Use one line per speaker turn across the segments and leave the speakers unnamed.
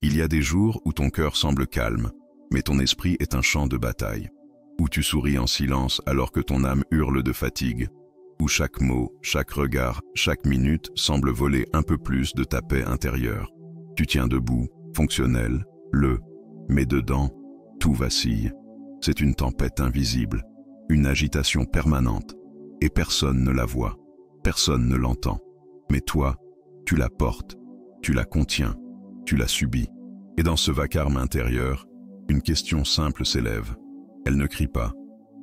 Il y a des jours où ton cœur semble calme, mais ton esprit est un champ de bataille, où tu souris en silence alors que ton âme hurle de fatigue, où chaque mot, chaque regard, chaque minute semble voler un peu plus de ta paix intérieure. Tu tiens debout, fonctionnel, mais dedans, tout vacille. C'est une tempête invisible, une agitation permanente, et personne ne la voit, personne ne l'entend. Mais toi, tu la portes, tu la contiens, tu la subis. Et dans ce vacarme intérieur, une question simple s'élève. Elle ne crie pas,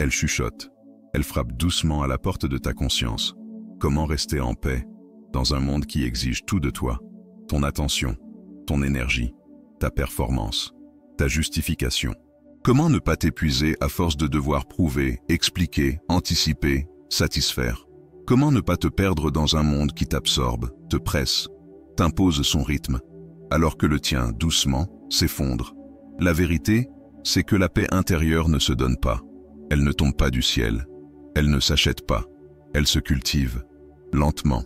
elle chuchote, elle frappe doucement à la porte de ta conscience. Comment rester en paix dans un monde qui exige tout de toi? Ton attention, ton énergie, ta performance, ta justification. Comment ne pas t'épuiser à force de devoir prouver, expliquer, anticiper, satisfaire? Comment ne pas te perdre dans un monde qui t'absorbe, te presse, t'impose son rythme, alors que le tien, doucement, s'effondre? La vérité, c'est que la paix intérieure ne se donne pas. Elle ne tombe pas du ciel. Elle ne s'achète pas. Elle se cultive, lentement,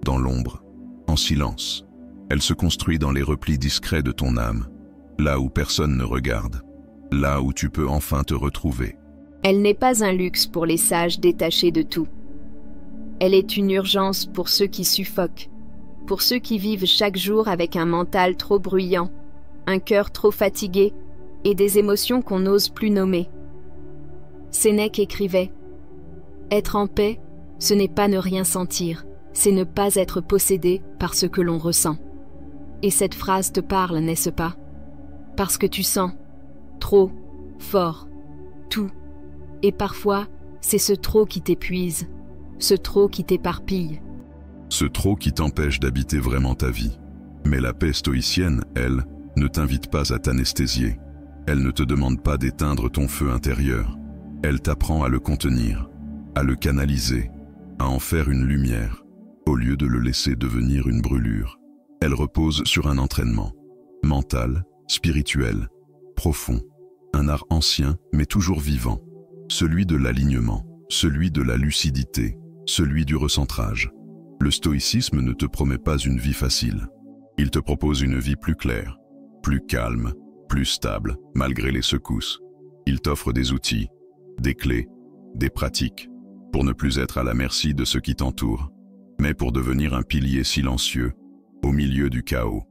dans l'ombre, en silence. Elle se construit dans les replis discrets de ton âme, là où personne ne regarde, là où tu peux enfin te retrouver.
Elle n'est pas un luxe pour les sages détachés de tout. Elle est une urgence pour ceux qui suffoquent, pour ceux qui vivent chaque jour avec un mental trop bruyant, un cœur trop fatigué et des émotions qu'on n'ose plus nommer. Sénèque écrivait « Être en paix, ce n'est pas ne rien sentir, c'est ne pas être possédé par ce que l'on ressent. » Et cette phrase te parle, n'est-ce pas? Parce que tu sens trop, fort, tout. Et parfois, c'est ce trop qui t'épuise, ce trop qui t'éparpille.
Ce trop qui t'empêche d'habiter vraiment ta vie. Mais la paix stoïcienne, elle, ne t'invite pas à t'anesthésier. Elle ne te demande pas d'éteindre ton feu intérieur. Elle t'apprend à le contenir, à le canaliser, à en faire une lumière, au lieu de le laisser devenir une brûlure. Elle repose sur un entraînement, mental, spirituel, profond, un art ancien mais toujours vivant, celui de l'alignement, celui de la lucidité, celui du recentrage. Le stoïcisme ne te promet pas une vie facile. Il te propose une vie plus claire, plus calme, plus stable, malgré les secousses. Il t'offre des outils, des clés, des pratiques, pour ne plus être à la merci de ce qui t'entoure, mais pour devenir un pilier silencieux, au milieu du chaos.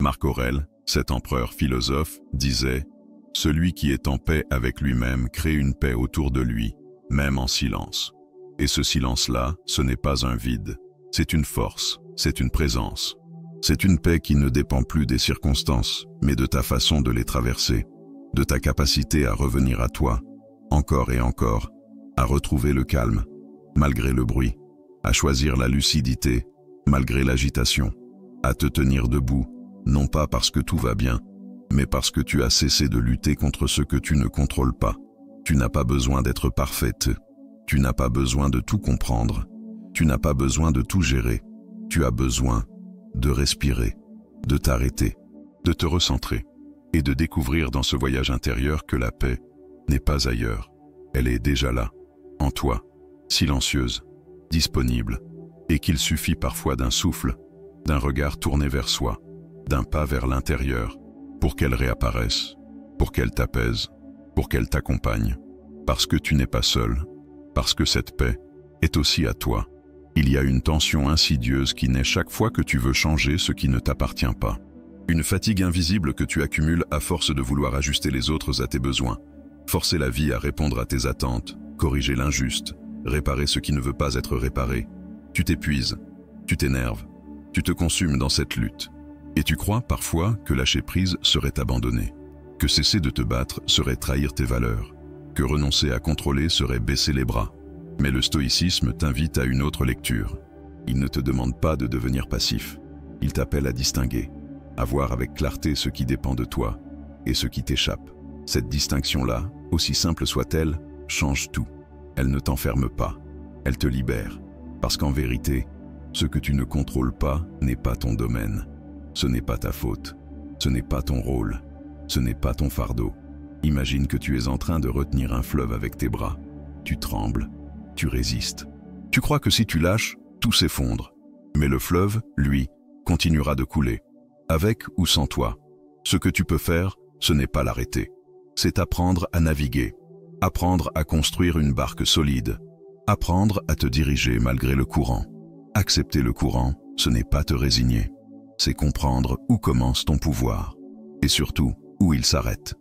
Marc Aurèle, cet empereur philosophe, disait « Celui qui est en paix avec lui-même crée une paix autour de lui, même en silence. » Et ce silence-là, ce n'est pas un vide, c'est une force, c'est une présence. C'est une paix qui ne dépend plus des circonstances, mais de ta façon de les traverser, de ta capacité à revenir à toi, encore et encore, à retrouver le calme, malgré le bruit, à choisir la lucidité, malgré l'agitation, à te tenir debout, non pas parce que tout va bien, mais parce que tu as cessé de lutter contre ce que tu ne contrôles pas. Tu n'as pas besoin d'être parfaite, tu n'as pas besoin de tout comprendre, tu n'as pas besoin de tout gérer, tu as besoin de respirer, de t'arrêter, de te recentrer et de découvrir dans ce voyage intérieur que la paix n'est pas ailleurs, elle est déjà là, en toi, silencieuse, disponible, et qu'il suffit parfois d'un souffle, d'un regard tourné vers soi, d'un pas vers l'intérieur, pour qu'elle réapparaisse, pour qu'elle t'apaise, pour qu'elle t'accompagne, parce que tu n'es pas seul, parce que cette paix est aussi à toi. Il y a une tension insidieuse qui naît chaque fois que tu veux changer ce qui ne t'appartient pas. Une fatigue invisible que tu accumules à force de vouloir ajuster les autres à tes besoins, forcer la vie à répondre à tes attentes, corriger l'injuste, réparer ce qui ne veut pas être réparé. Tu t'épuises, tu t'énerves, tu te consumes dans cette lutte. Et tu crois parfois que lâcher prise serait t'abandonner, que cesser de te battre serait trahir tes valeurs, que renoncer à contrôler serait baisser les bras. Mais le stoïcisme t'invite à une autre lecture. Il ne te demande pas de devenir passif. Il t'appelle à distinguer, à voir avec clarté ce qui dépend de toi et ce qui t'échappe. Cette distinction-là, aussi simple soit-elle, change tout. Elle ne t'enferme pas, elle te libère. Parce qu'en vérité, ce que tu ne contrôles pas n'est pas ton domaine. Ce n'est pas ta faute, ce n'est pas ton rôle, ce n'est pas ton fardeau. Imagine que tu es en train de retenir un fleuve avec tes bras. Tu trembles. Tu résistes. Tu crois que si tu lâches, tout s'effondre. Mais le fleuve, lui, continuera de couler, avec ou sans toi. Ce que tu peux faire, ce n'est pas l'arrêter. C'est apprendre à naviguer, apprendre à construire une barque solide, apprendre à te diriger malgré le courant. Accepter le courant, ce n'est pas te résigner. C'est comprendre où commence ton pouvoir, et surtout où il s'arrête.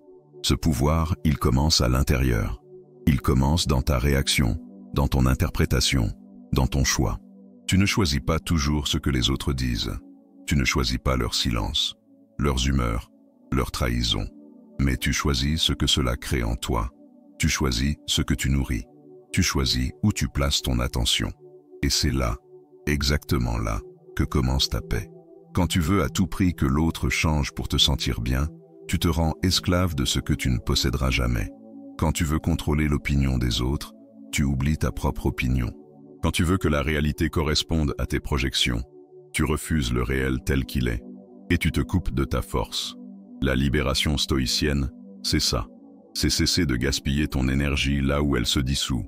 Ce pouvoir, il commence à l'intérieur. Il commence dans ta réaction, dans ton interprétation, dans ton choix. Tu ne choisis pas toujours ce que les autres disent. Tu ne choisis pas leur silence, leurs humeurs, leurs trahisons. Mais tu choisis ce que cela crée en toi. Tu choisis ce que tu nourris. Tu choisis où tu places ton attention. Et c'est là, exactement là, que commence ta paix. Quand tu veux à tout prix que l'autre change pour te sentir bien, tu te rends esclave de ce que tu ne posséderas jamais. Quand tu veux contrôler l'opinion des autres, tu oublies ta propre opinion. Quand tu veux que la réalité corresponde à tes projections, tu refuses le réel tel qu'il est, et tu te coupes de ta force. La libération stoïcienne, c'est ça. C'est cesser de gaspiller ton énergie là où elle se dissout.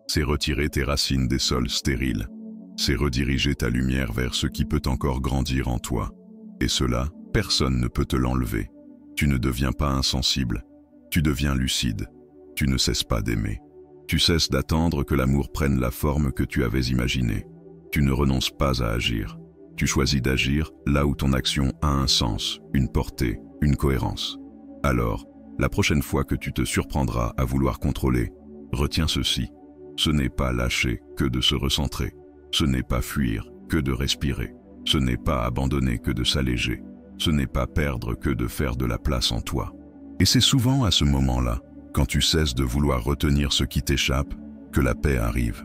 C'est retirer tes racines des sols stériles. C'est rediriger ta lumière vers ce qui peut encore grandir en toi. Et cela, personne ne peut te l'enlever. Tu ne deviens pas insensible. Tu deviens lucide. Tu ne cesses pas d'aimer. Tu cesses d'attendre que l'amour prenne la forme que tu avais imaginée. Tu ne renonces pas à agir. Tu choisis d'agir là où ton action a un sens, une portée, une cohérence. Alors, la prochaine fois que tu te surprendras à vouloir contrôler, retiens ceci. Ce n'est pas lâcher que de se recentrer. Ce n'est pas fuir que de respirer. Ce n'est pas abandonner que de s'alléger. Ce n'est pas perdre que de faire de la place en toi. Et c'est souvent à ce moment-là, quand tu cesses de vouloir retenir ce qui t'échappe, que la paix arrive.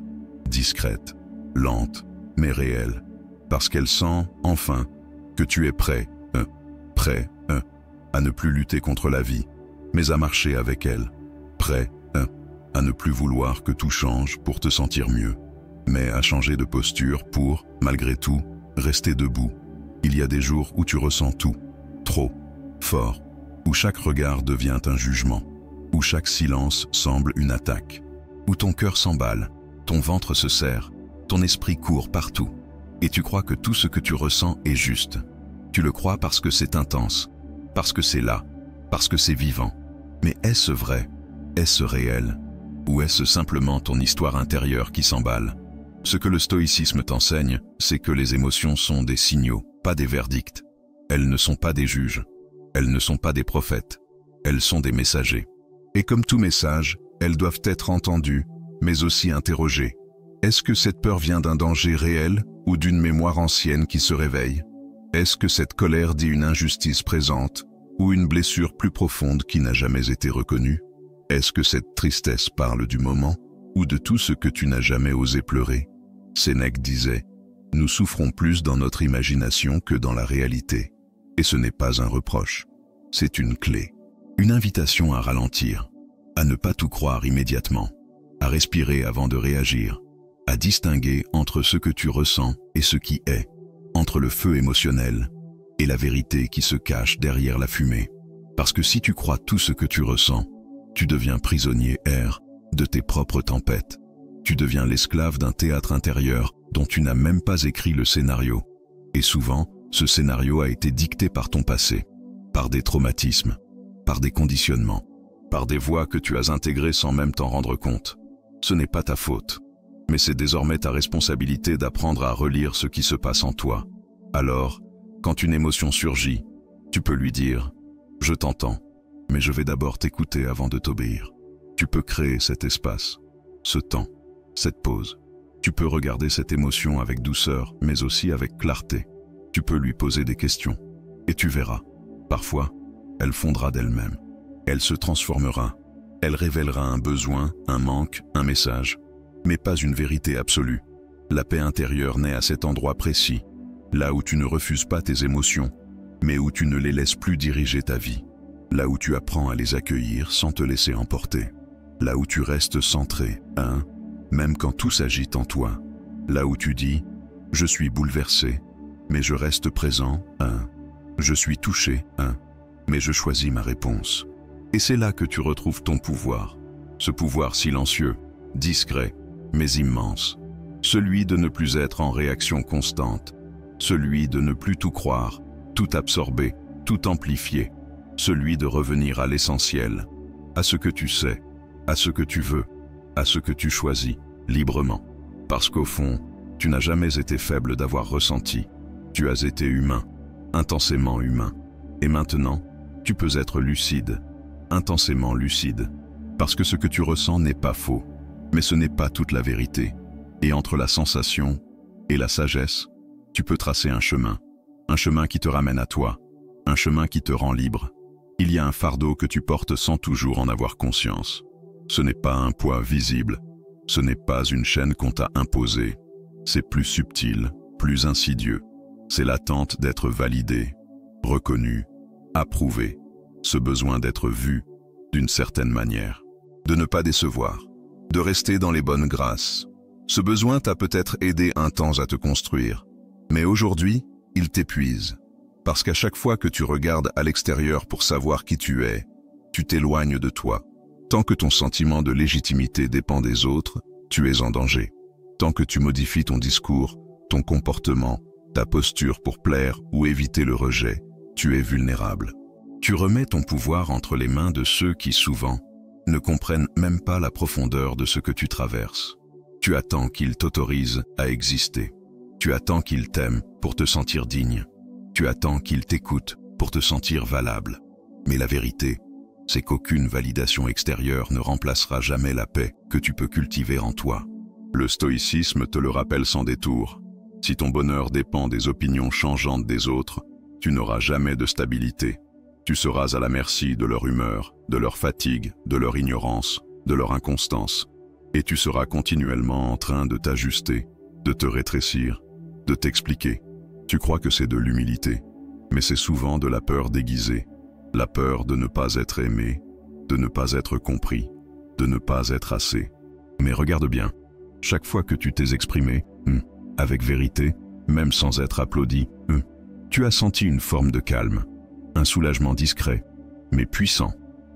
Discrète, lente, mais réelle. Parce qu'elle sent, enfin, que tu es prêt à ne plus lutter contre la vie, mais à marcher avec elle. Prêt à ne plus vouloir que tout change pour te sentir mieux, mais à changer de posture pour, malgré tout, rester debout. Il y a des jours où tu ressens tout, trop, fort, où chaque regard devient un jugement, où chaque silence semble une attaque, où ton cœur s'emballe, ton ventre se serre, ton esprit court partout, et tu crois que tout ce que tu ressens est juste. Tu le crois parce que c'est intense, parce que c'est là, parce que c'est vivant. Mais est-ce vrai? Est-ce réel? Ou est-ce simplement ton histoire intérieure qui s'emballe? Ce que le stoïcisme t'enseigne, c'est que les émotions sont des signaux, pas des verdicts. Elles ne sont pas des juges, elles ne sont pas des prophètes, elles sont des messagers. Et comme tout message, elles doivent être entendues, mais aussi interrogées. Est-ce que cette peur vient d'un danger réel ou d'une mémoire ancienne qui se réveille? Est-ce que cette colère dit une injustice présente ou une blessure plus profonde qui n'a jamais été reconnue? Est-ce que cette tristesse parle du moment ou de tout ce que tu n'as jamais osé pleurer? Sénèque disait « Nous souffrons plus dans notre imagination que dans la réalité. » Et ce n'est pas un reproche, c'est une clé, une invitation à ralentir, à ne pas tout croire immédiatement, à respirer avant de réagir, à distinguer entre ce que tu ressens et ce qui est, entre le feu émotionnel et la vérité qui se cache derrière la fumée. Parce que si tu crois tout ce que tu ressens, tu deviens prisonnier de tes propres tempêtes. Tu deviens l'esclave d'un théâtre intérieur dont tu n'as même pas écrit le scénario. Et souvent, ce scénario a été dicté par ton passé, par des traumatismes, par des conditionnements, par des voies que tu as intégrées sans même t'en rendre compte. Ce n'est pas ta faute, mais c'est désormais ta responsabilité d'apprendre à relire ce qui se passe en toi. Alors, quand une émotion surgit, tu peux lui dire « Je t'entends, mais je vais d'abord t'écouter avant de t'obéir ». Tu peux créer cet espace, ce temps, cette pause. Tu peux regarder cette émotion avec douceur, mais aussi avec clarté. Tu peux lui poser des questions, et tu verras. Parfois, elle fondra d'elle-même. Elle se transformera. Elle révélera un besoin, un manque, un message, mais pas une vérité absolue. La paix intérieure naît à cet endroit précis, là où tu ne refuses pas tes émotions, mais où tu ne les laisses plus diriger ta vie. Là où tu apprends à les accueillir sans te laisser emporter. Là où tu restes centré, même quand tout s'agite en toi. Là où tu dis « Je suis bouleversé, mais je reste présent, Je suis touché, mais je choisis ma réponse. » Et c'est là que tu retrouves ton pouvoir. Ce pouvoir silencieux, discret, mais immense. Celui de ne plus être en réaction constante. Celui de ne plus tout croire, tout absorber, tout amplifier. celui de revenir à l'essentiel, à ce que tu sais, à ce que tu veux, à ce que tu choisis, librement. Parce qu'au fond, tu n'as jamais été faible d'avoir ressenti. Tu as été humain, intensément humain. Et maintenant, tu peux être lucide, intensément lucide. Parce que ce que tu ressens n'est pas faux, mais ce n'est pas toute la vérité. Et entre la sensation et la sagesse, tu peux tracer un chemin qui te ramène à toi, un chemin qui te rend libre. Il y a un fardeau que tu portes sans toujours en avoir conscience. Ce n'est pas un poids visible, ce n'est pas une chaîne qu'on t'a imposée. C'est plus subtil, plus insidieux. C'est l'attente d'être validé, reconnu, approuvé. Ce besoin d'être vu d'une certaine manière, de ne pas décevoir, de rester dans les bonnes grâces. Ce besoin t'a peut-être aidé un temps à te construire, mais aujourd'hui, il t'épuise. Parce qu'à chaque fois que tu regardes à l'extérieur pour savoir qui tu es, tu t'éloignes de toi. Tant que ton sentiment de légitimité dépend des autres, tu es en danger. Tant que tu modifies ton discours, ton comportement, ta posture pour plaire ou éviter le rejet, tu es vulnérable. Tu remets ton pouvoir entre les mains de ceux qui, souvent, ne comprennent même pas la profondeur de ce que tu traverses. Tu attends qu'ils t'autorisent à exister. Tu attends qu'ils t'aiment pour te sentir digne. Tu attends qu'ils t'écoutent pour te sentir valable. Mais la vérité, c'est qu'aucune validation extérieure ne remplacera jamais la paix que tu peux cultiver en toi. Le stoïcisme te le rappelle sans détour. Si ton bonheur dépend des opinions changeantes des autres, tu n'auras jamais de stabilité. Tu seras à la merci de leur humeur, de leur fatigue, de leur ignorance, de leur inconstance. Et tu seras continuellement en train de t'ajuster, de te rétrécir, de t'expliquer. Tu crois que c'est de l'humilité, mais c'est souvent de la peur déguisée. La peur de ne pas être aimé, de ne pas être compris, de ne pas être assez. Mais regarde bien, chaque fois que tu t'es exprimé, avec vérité, même sans être applaudi, tu as senti une forme de calme, un soulagement discret, mais puissant,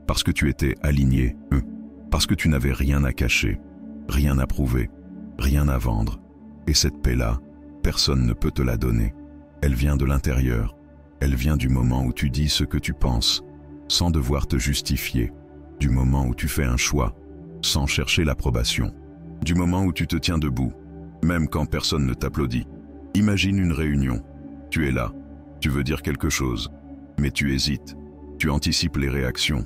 parce que tu étais aligné, parce que tu n'avais rien à cacher, rien à prouver, rien à vendre. Et cette paix-là, personne ne peut te la donner. Elle vient de l'intérieur. Elle vient du moment où tu dis ce que tu penses, sans devoir te justifier, du moment où tu fais un choix, sans chercher l'approbation, du moment où tu te tiens debout, même quand personne ne t'applaudit. Imagine une réunion. Tu es là, tu veux dire quelque chose, mais tu hésites, tu anticipes les réactions,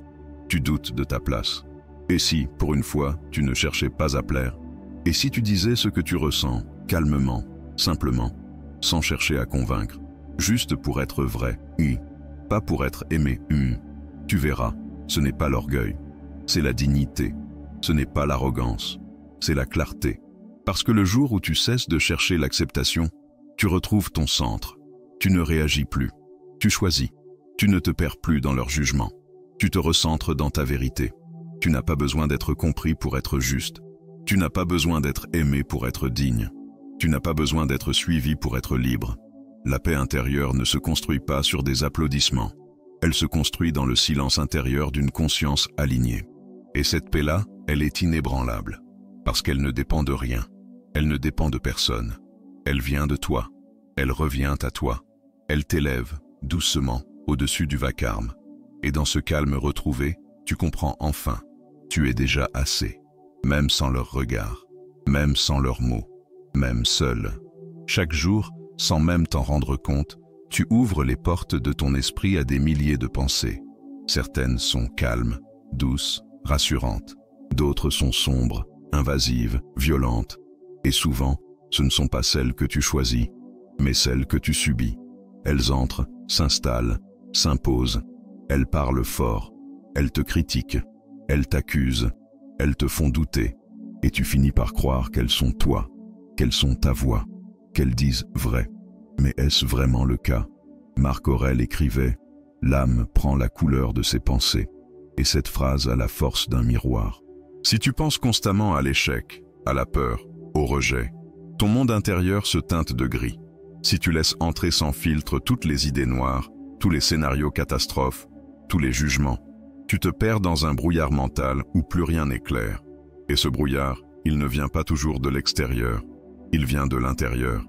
tu doutes de ta place. Et si, pour une fois, tu ne cherchais pas à plaire? Et si tu disais ce que tu ressens, calmement, simplement, sans chercher à convaincre, juste pour être vrai, pas pour être aimé, Tu verras, ce n'est pas l'orgueil, c'est la dignité, ce n'est pas l'arrogance, c'est la clarté. Parce que le jour où tu cesses de chercher l'acceptation, tu retrouves ton centre, tu ne réagis plus, tu choisis, tu ne te perds plus dans leur jugement, tu te recentres dans ta vérité. Tu n'as pas besoin d'être compris pour être juste, tu n'as pas besoin d'être aimé pour être digne, tu n'as pas besoin d'être suivi pour être libre. La paix intérieure ne se construit pas sur des applaudissements, elle se construit dans le silence intérieur d'une conscience alignée. Et cette paix-là, elle est inébranlable, parce qu'elle ne dépend de rien, elle ne dépend de personne. Elle vient de toi, elle revient à toi, elle t'élève, doucement, au-dessus du vacarme. Et dans ce calme retrouvé, tu comprends enfin, tu es déjà assez, même sans leur regard, même sans leurs mots, même seul. Chaque jour, sans même t'en rendre compte, tu ouvres les portes de ton esprit à des milliers de pensées. Certaines sont calmes, douces, rassurantes. D'autres sont sombres, invasives, violentes. Et souvent, ce ne sont pas celles que tu choisis, mais celles que tu subis. Elles entrent, s'installent, s'imposent. Elles parlent fort, elles te critiquent, elles t'accusent, elles te font douter. Et tu finis par croire qu'elles sont toi, qu'elles sont ta voix, qu'elles disent vrai. Mais est-ce vraiment le cas? Marc Aurèle écrivait « L'âme prend la couleur de ses pensées ». Et cette phrase a la force d'un miroir. Si tu penses constamment à l'échec, à la peur, au rejet, ton monde intérieur se teinte de gris. Si tu laisses entrer sans filtre toutes les idées noires, tous les scénarios catastrophes, tous les jugements, tu te perds dans un brouillard mental où plus rien n'est clair. Et ce brouillard, il ne vient pas toujours de l'extérieur, il vient de l'intérieur,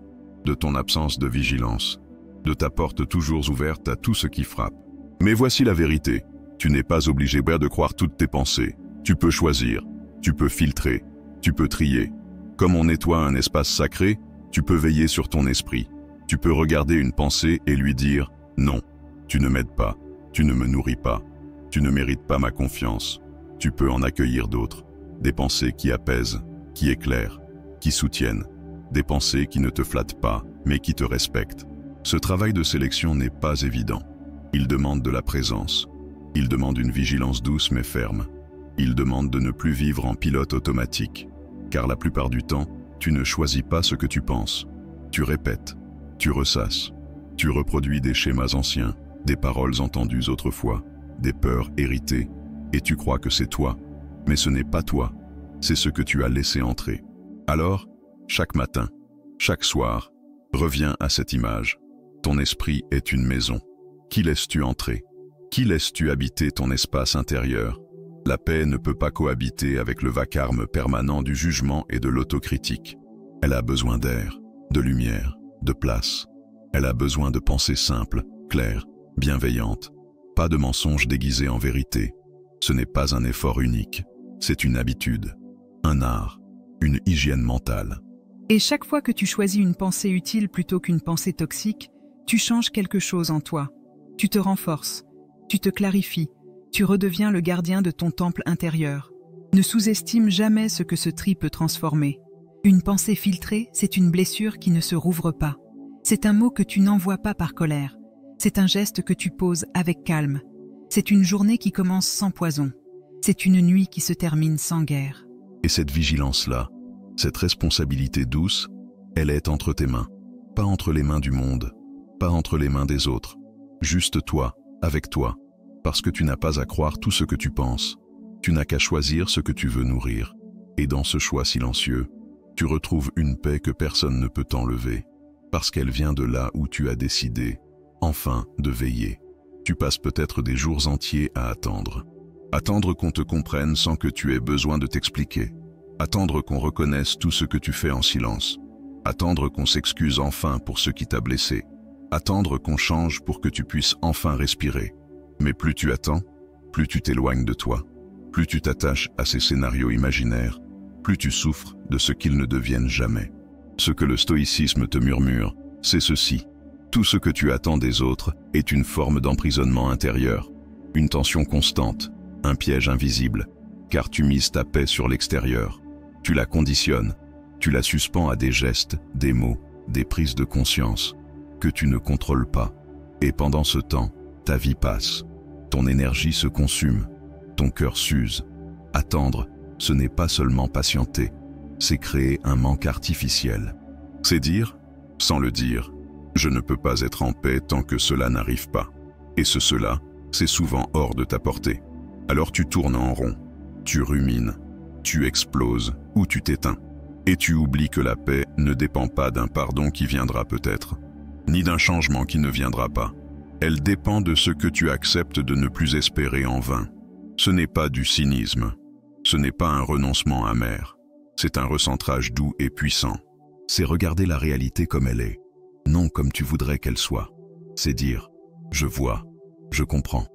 de ton absence de vigilance, de ta porte toujours ouverte à tout ce qui frappe. Mais voici la vérité. Tu n'es pas obligé de croire toutes tes pensées. Tu peux choisir, tu peux filtrer, tu peux trier. Comme on nettoie un espace sacré, tu peux veiller sur ton esprit. Tu peux regarder une pensée et lui dire « Non, tu ne m'aides pas, tu ne me nourris pas, tu ne mérites pas ma confiance. » Tu peux en accueillir d'autres, des pensées qui apaisent, qui éclairent, qui soutiennent, des pensées qui ne te flattent pas, mais qui te respectent. Ce travail de sélection n'est pas évident. Il demande de la présence. Il demande une vigilance douce mais ferme. Il demande de ne plus vivre en pilote automatique. Car la plupart du temps, tu ne choisis pas ce que tu penses. Tu répètes, tu ressasses, tu reproduis des schémas anciens, des paroles entendues autrefois, des peurs héritées, et tu crois que c'est toi. Mais ce n'est pas toi, c'est ce que tu as laissé entrer. Alors, chaque matin, chaque soir, reviens à cette image. Ton esprit est une maison. Qui laisses-tu entrer? Qui laisses-tu habiter ton espace intérieur? La paix ne peut pas cohabiter avec le vacarme permanent du jugement et de l'autocritique. Elle a besoin d'air, de lumière, de place. Elle a besoin de pensées simples, claires, bienveillantes. Pas de mensonges déguisés en vérité. Ce n'est pas un effort unique, c'est une habitude, un art, une hygiène mentale.
Et chaque fois que tu choisis une pensée utile plutôt qu'une pensée toxique, tu changes quelque chose en toi. Tu te renforces, tu te clarifies, tu redeviens le gardien de ton temple intérieur. Ne sous-estime jamais ce que ce tri peut transformer. Une pensée filtrée, c'est une blessure qui ne se rouvre pas. C'est un mot que tu n'envoies pas par colère. C'est un geste que tu poses avec calme. C'est une journée qui commence sans poison. C'est une nuit qui se termine sans guerre.
Et cette vigilance-là, cette responsabilité douce, elle est entre tes mains. Pas entre les mains du monde, pas entre les mains des autres. Juste toi, avec toi. Parce que tu n'as pas à croire tout ce que tu penses. Tu n'as qu'à choisir ce que tu veux nourrir. Et dans ce choix silencieux, tu retrouves une paix que personne ne peut t'enlever. Parce qu'elle vient de là où tu as décidé, enfin, de veiller. Tu passes peut-être des jours entiers à attendre. Attendre qu'on te comprenne sans que tu aies besoin de t'expliquer. Attendre qu'on reconnaisse tout ce que tu fais en silence. Attendre qu'on s'excuse enfin pour ce qui t'a blessé. Attendre qu'on change pour que tu puisses enfin respirer. Mais plus tu attends, plus tu t'éloignes de toi. Plus tu t'attaches à ces scénarios imaginaires, plus tu souffres de ce qu'ils ne deviennent jamais. Ce que le stoïcisme te murmure, c'est ceci. Tout ce que tu attends des autres est une forme d'emprisonnement intérieur, une tension constante, un piège invisible, car tu mises ta paix sur l'extérieur. Tu la conditionnes, tu la suspends à des gestes, des mots, des prises de conscience, que tu ne contrôles pas. Et pendant ce temps, ta vie passe, ton énergie se consume, ton cœur s'use. Attendre, ce n'est pas seulement patienter, c'est créer un manque artificiel. C'est dire, sans le dire, je ne peux pas être en paix tant que cela n'arrive pas. Et cela, c'est souvent hors de ta portée. Alors tu tournes en rond, tu rumines, tu exploses ou tu t'éteins. Et tu oublies que la paix ne dépend pas d'un pardon qui viendra peut-être, ni d'un changement qui ne viendra pas. Elle dépend de ce que tu acceptes de ne plus espérer en vain. Ce n'est pas du cynisme, ce n'est pas un renoncement amer, c'est un recentrage doux et puissant. C'est regarder la réalité comme elle est, non comme tu voudrais qu'elle soit. C'est dire, je vois, je comprends,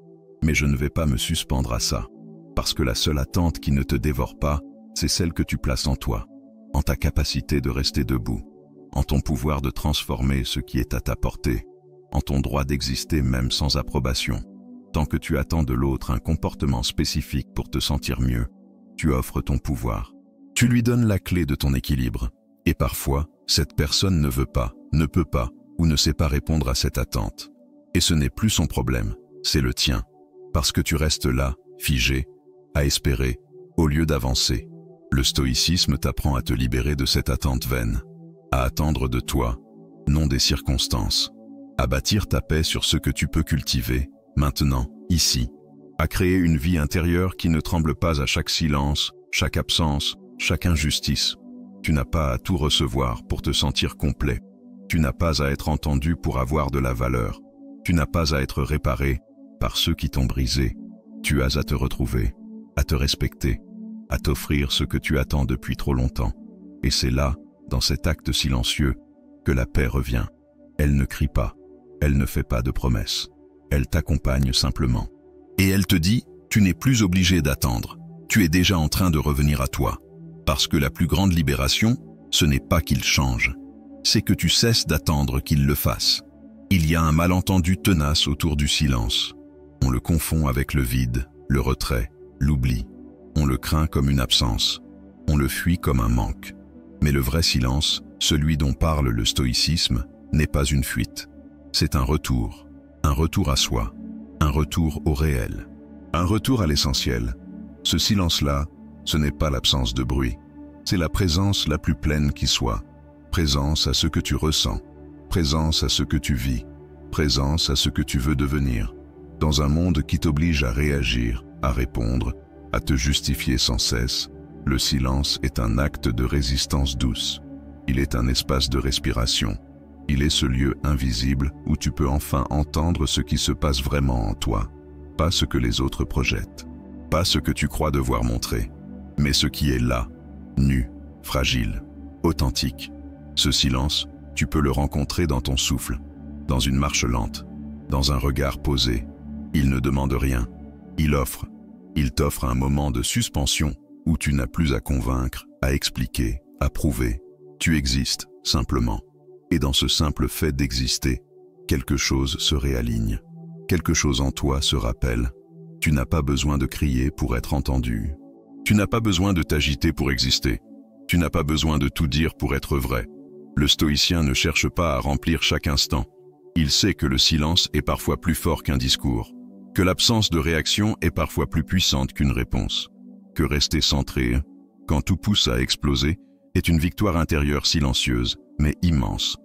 mais je ne vais pas me suspendre à ça, parce que la seule attente qui ne te dévore pas, c'est celle que tu places en toi, en ta capacité de rester debout, en ton pouvoir de transformer ce qui est à ta portée, en ton droit d'exister même sans approbation. Tant que tu attends de l'autre un comportement spécifique pour te sentir mieux, tu offres ton pouvoir. Tu lui donnes la clé de ton équilibre. Et parfois, cette personne ne veut pas, ne peut pas, ou ne sait pas répondre à cette attente. Et ce n'est plus son problème, c'est le tien. Parce que tu restes là, figé, à espérer, au lieu d'avancer. Le stoïcisme t'apprend à te libérer de cette attente vaine, à attendre de toi, non des circonstances, à bâtir ta paix sur ce que tu peux cultiver, maintenant, ici, à créer une vie intérieure qui ne tremble pas à chaque silence, chaque absence, chaque injustice. Tu n'as pas à tout recevoir pour te sentir complet. Tu n'as pas à être entendu pour avoir de la valeur. Tu n'as pas à être réparé par ceux qui t'ont brisé. Tu as à te retrouver, à te respecter, à t'offrir ce que tu attends depuis trop longtemps. Et c'est là, dans cet acte silencieux, que la paix revient. Elle ne crie pas, elle ne fait pas de promesses. elle t'accompagne simplement. Et elle te dit, tu n'es plus obligé d'attendre, tu es déjà en train de revenir à toi. Parce que la plus grande libération, ce n'est pas qu'il change, c'est que tu cesses d'attendre qu'il le fasse. Il y a un malentendu tenace autour du silence. On le confond avec le vide, le retrait, l'oubli. On le craint comme une absence. On le fuit comme un manque. Mais le vrai silence, celui dont parle le stoïcisme, n'est pas une fuite. C'est un retour à soi, un retour au réel, un retour à l'essentiel. Ce silence-là, ce n'est pas l'absence de bruit, c'est la présence la plus pleine qui soit. Présence à ce que tu ressens, présence à ce que tu vis, présence à ce que tu veux devenir. Dans un monde qui t'oblige à réagir, à répondre, à te justifier sans cesse, le silence est un acte de résistance douce. Il est un espace de respiration. Il est ce lieu invisible où tu peux enfin entendre ce qui se passe vraiment en toi, pas ce que les autres projettent, pas ce que tu crois devoir montrer, mais ce qui est là, nu, fragile, authentique. Ce silence, tu peux le rencontrer dans ton souffle, dans une marche lente, dans un regard posé. Il ne demande rien, il t'offre un moment de suspension où tu n'as plus à convaincre, à expliquer, à prouver. Tu existes, simplement. Et dans ce simple fait d'exister, quelque chose se réaligne. Quelque chose en toi se rappelle. Tu n'as pas besoin de crier pour être entendu. Tu n'as pas besoin de t'agiter pour exister. Tu n'as pas besoin de tout dire pour être vrai. Le stoïcien ne cherche pas à remplir chaque instant. Il sait que le silence est parfois plus fort qu'un discours, que l'absence de réaction est parfois plus puissante qu'une réponse, que rester centré, quand tout pousse à exploser, est une victoire intérieure silencieuse, mais immense.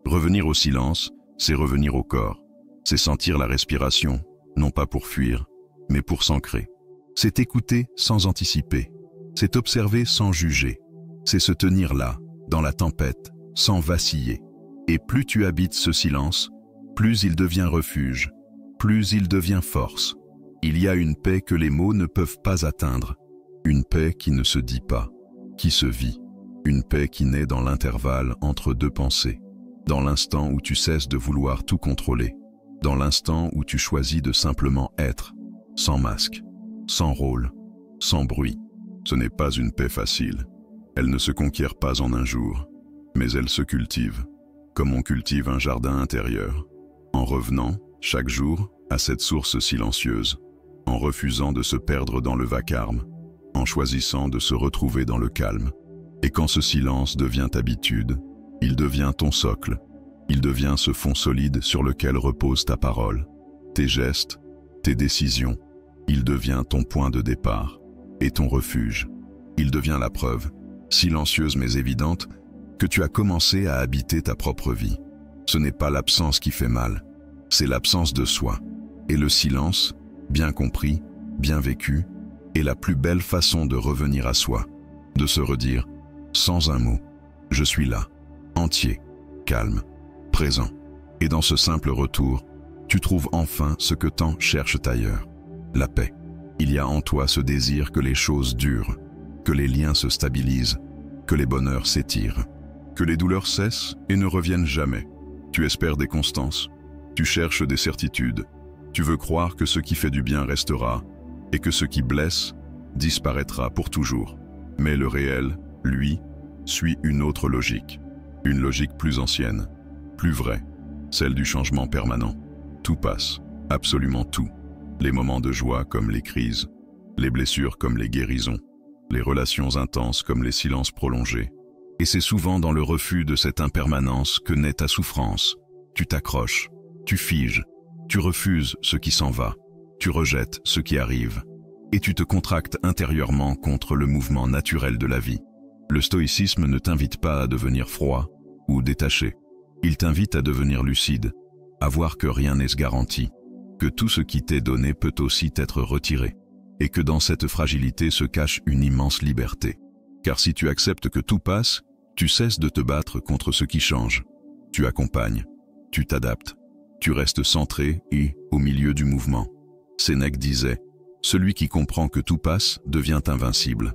Revenir au silence, c'est revenir au corps. C'est sentir la respiration, non pas pour fuir, mais pour s'ancrer. C'est écouter sans anticiper. C'est observer sans juger. C'est se tenir là, dans la tempête, sans vaciller. Et plus tu habites ce silence, plus il devient refuge, plus il devient force. Il y a une paix que les mots ne peuvent pas atteindre. Une paix qui ne se dit pas, qui se vit. Une paix qui naît dans l'intervalle entre deux pensées. Dans l'instant où tu cesses de vouloir tout contrôler. Dans l'instant où tu choisis de simplement être, sans masque, sans rôle, sans bruit. Ce n'est pas une paix facile. Elle ne se conquiert pas en un jour, mais elle se cultive, comme on cultive un jardin intérieur, en revenant, chaque jour, à cette source silencieuse, en refusant de se perdre dans le vacarme, en choisissant de se retrouver dans le calme. Et quand ce silence devient habitude, il devient ton socle, il devient ce fond solide sur lequel repose ta parole, tes gestes, tes décisions. Il devient ton point de départ et ton refuge. Il devient la preuve, silencieuse mais évidente, que tu as commencé à habiter ta propre vie. Ce n'est pas l'absence qui fait mal, c'est l'absence de soi. Et le silence, bien compris, bien vécu, est la plus belle façon de revenir à soi, de se redire, sans un mot, je suis là, entier, calme, présent. Et dans ce simple retour, tu trouves enfin ce que tant cherchent ailleurs, la paix. Il y a en toi ce désir que les choses durent, que les liens se stabilisent, que les bonheurs s'étirent, que les douleurs cessent et ne reviennent jamais. Tu espères des constances, tu cherches des certitudes, tu veux croire que ce qui fait du bien restera et que ce qui blesse disparaîtra pour toujours. Mais le réel, lui, suit une autre logique, une logique plus ancienne, plus vraie, celle du changement permanent. Tout passe, absolument tout. Les moments de joie comme les crises, les blessures comme les guérisons, les relations intenses comme les silences prolongés. Et c'est souvent dans le refus de cette impermanence que naît ta souffrance. Tu t'accroches, tu figes, tu refuses ce qui s'en va, tu rejettes ce qui arrive, et tu te contractes intérieurement contre le mouvement naturel de la vie. Le stoïcisme ne t'invite pas à devenir froid ou détaché. Il t'invite à devenir lucide, à voir que rien n'est garanti, que tout ce qui t'est donné peut aussi t'être retiré, et que dans cette fragilité se cache une immense liberté. Car si tu acceptes que tout passe, tu cesses de te battre contre ce qui change. Tu accompagnes, tu t'adaptes, tu restes centré et au milieu du mouvement. Sénèque disait, « Celui qui comprend que tout passe devient invincible. »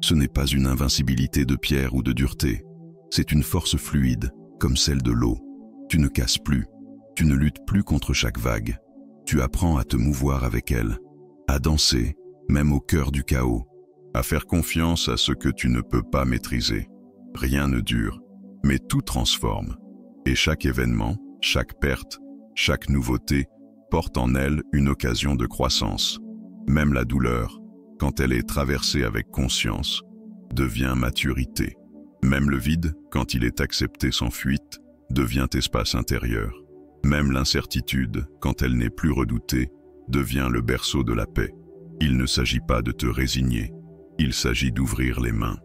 Ce n'est pas une invincibilité de pierre ou de dureté, c'est une force fluide, comme celle de l'eau. Tu ne casses plus, tu ne luttes plus contre chaque vague. Tu apprends à te mouvoir avec elle, à danser, même au cœur du chaos, à faire confiance à ce que tu ne peux pas maîtriser. Rien ne dure, mais tout transforme. Et chaque événement, chaque perte, chaque nouveauté porte en elle une occasion de croissance. Même la douleur, quand elle est traversée avec conscience, devient maturité. Même le vide, quand il est accepté sans fuite, devient espace intérieur. Même l'incertitude, quand elle n'est plus redoutée, devient le berceau de la paix. Il ne s'agit pas de te résigner, il s'agit d'ouvrir les mains,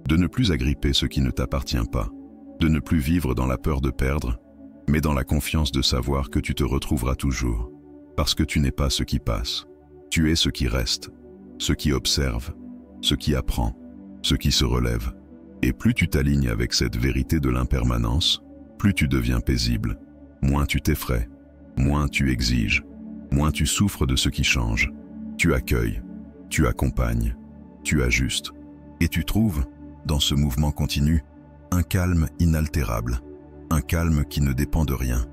de ne plus agripper ce qui ne t'appartient pas, de ne plus vivre dans la peur de perdre, mais dans la confiance de savoir que tu te retrouveras toujours, parce que tu n'es pas ce qui passe, tu es ce qui reste, ce qui observe, ce qui apprend, ce qui se relève. Et plus tu t'alignes avec cette vérité de l'impermanence, plus tu deviens paisible, moins tu t'effraies, moins tu exiges, moins tu souffres de ce qui change. Tu accueilles, tu accompagnes, tu ajustes, et tu trouves, dans ce mouvement continu, un calme inaltérable, un calme qui ne dépend de rien,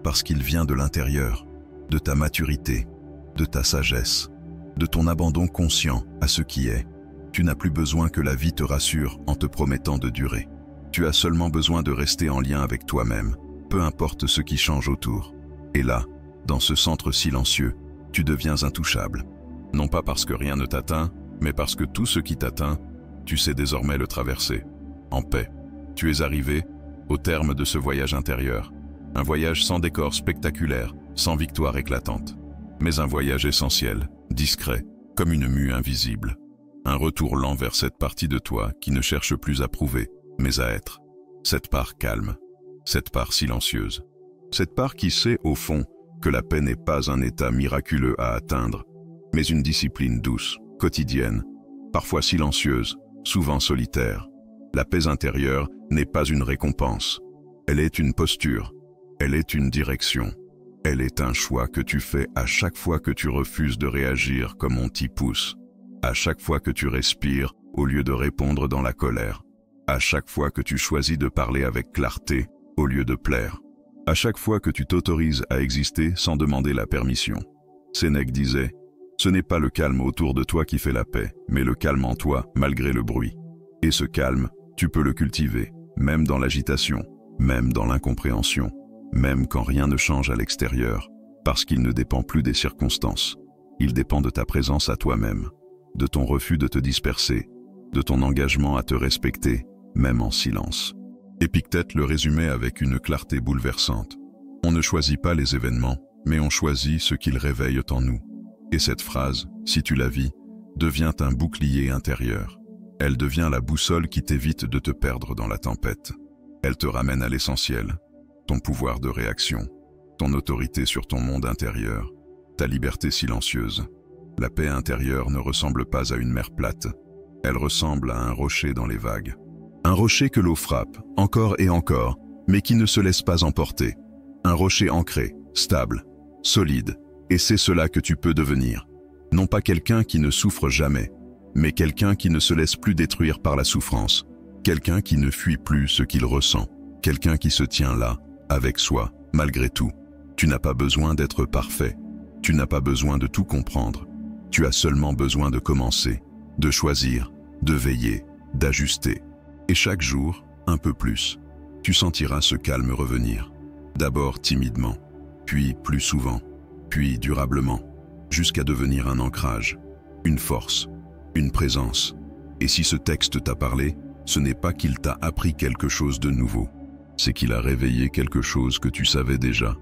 parce qu'il vient de l'intérieur, de ta maturité, de ta sagesse, de ton abandon conscient à ce qui est. Tu n'as plus besoin que la vie te rassure en te promettant de durer. Tu as seulement besoin de rester en lien avec toi-même, peu importe ce qui change autour. Et là, dans ce centre silencieux, tu deviens intouchable. Non pas parce que rien ne t'atteint, mais parce que tout ce qui t'atteint, tu sais désormais le traverser. En paix, tu es arrivé au terme de ce voyage intérieur. Un voyage sans décor spectaculaire, sans victoire éclatante. Mais un voyage essentiel, discret, comme une mue invisible. Un retour lent vers cette partie de toi qui ne cherche plus à prouver, mais à être. Cette part calme, cette part silencieuse. Cette part qui sait, au fond, que la paix n'est pas un état miraculeux à atteindre, mais une discipline douce, quotidienne, parfois silencieuse, souvent solitaire. La paix intérieure n'est pas une récompense. Elle est une posture, elle est une direction. Elle est un choix que tu fais à chaque fois que tu refuses de réagir comme on t'y pousse. À chaque fois que tu respires au lieu de répondre dans la colère. À chaque fois que tu choisis de parler avec clarté au lieu de plaire. À chaque fois que tu t'autorises à exister sans demander la permission. Sénèque disait, « Ce n'est pas le calme autour de toi qui fait la paix, mais le calme en toi malgré le bruit. » Et ce calme, tu peux le cultiver, même dans l'agitation, même dans l'incompréhension, même quand rien ne change à l'extérieur, parce qu'il ne dépend plus des circonstances. Il dépend de ta présence à toi-même, de ton refus de te disperser, de ton engagement à te respecter, même en silence. Épictète le résumait avec une clarté bouleversante. On ne choisit pas les événements, mais on choisit ce qu'ils réveillent en nous. Et cette phrase, si tu la vis, devient un bouclier intérieur. Elle devient la boussole qui t'évite de te perdre dans la tempête. Elle te ramène à l'essentiel, ton pouvoir de réaction, ton autorité sur ton monde intérieur, ta liberté silencieuse. La paix intérieure ne ressemble pas à une mer plate. Elle ressemble à un rocher dans les vagues. Un rocher que l'eau frappe, encore et encore, mais qui ne se laisse pas emporter. Un rocher ancré, stable, solide, et c'est cela que tu peux devenir. Non pas quelqu'un qui ne souffre jamais, mais quelqu'un qui ne se laisse plus détruire par la souffrance. Quelqu'un qui ne fuit plus ce qu'il ressent. Quelqu'un qui se tient là, avec soi, malgré tout. Tu n'as pas besoin d'être parfait. Tu n'as pas besoin de tout comprendre. Tu as seulement besoin de commencer, de choisir, de veiller, d'ajuster. Et chaque jour, un peu plus, tu sentiras ce calme revenir. D'abord timidement, puis plus souvent, puis durablement, jusqu'à devenir un ancrage, une force, une présence. Et si ce texte t'a parlé, ce n'est pas qu'il t'a appris quelque chose de nouveau, c'est qu'il a réveillé quelque chose que tu savais déjà,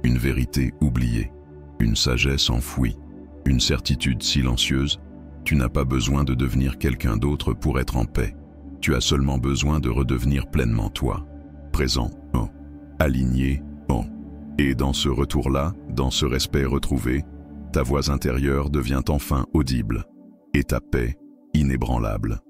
une vérité oubliée, une sagesse enfouie, une certitude silencieuse. Tu n'as pas besoin de devenir quelqu'un d'autre pour être en paix. Tu as seulement besoin de redevenir pleinement toi, présent, aligné, Et dans ce retour-là, dans ce respect retrouvé, ta voix intérieure devient enfin audible, et ta paix inébranlable.